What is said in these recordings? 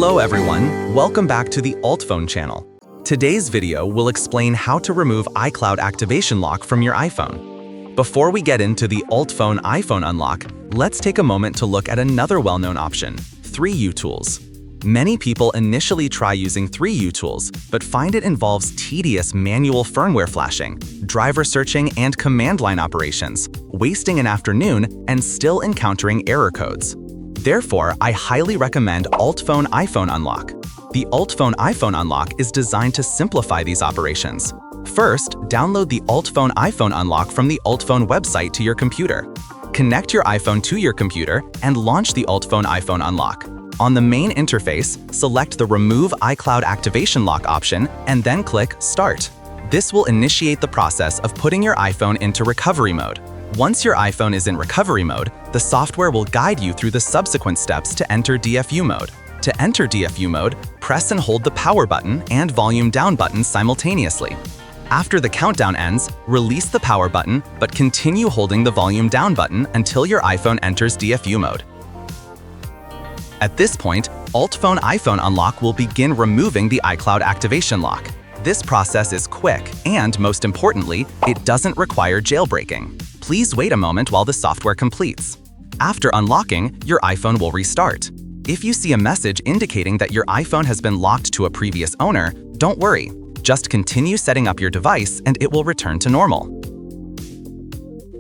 Hello everyone, welcome back to the UltFone channel. Today's video will explain how to remove iCloud activation lock from your iPhone. Before we get into the UltFone iPhone unlock, let's take a moment to look at another well-known option, 3uTools. Many people initially try using 3uTools, but find it involves tedious manual firmware flashing, driver searching, and command line operations, wasting an afternoon and still encountering error codes. Therefore, I highly recommend UltFone iPhone Unlock. The UltFone iPhone Unlock is designed to simplify these operations. First, download the UltFone iPhone Unlock from the UltFone website to your computer. Connect your iPhone to your computer and launch the UltFone iPhone Unlock. On the main interface, select the Remove iCloud Activation Lock option and then click Start. This will initiate the process of putting your iPhone into recovery mode. Once your iPhone is in recovery mode, the software will guide you through the subsequent steps to enter DFU mode. To enter DFU mode, press and hold the power button and volume down button simultaneously. After the countdown ends, release the power button, but continue holding the volume down button until your iPhone enters DFU mode. At this point, UltFone iPhone Unlock will begin removing the iCloud activation lock. This process is quick and, most importantly, it doesn't require jailbreaking. Please wait a moment while the software completes. After unlocking, your iPhone will restart. If you see a message indicating that your iPhone has been locked to a previous owner, don't worry. Just continue setting up your device and it will return to normal.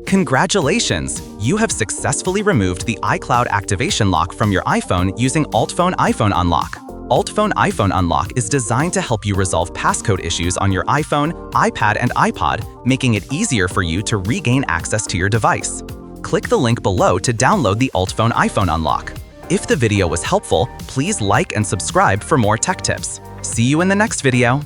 Congratulations! You have successfully removed the iCloud activation lock from your iPhone using UltFone iPhone Unlock. UltFone iPhone Unlock is designed to help you resolve passcode issues on your iPhone, iPad, and iPod, making it easier for you to regain access to your device. Click the link below to download the UltFone iPhone Unlock. If the video was helpful, please like and subscribe for more tech tips. See you in the next video.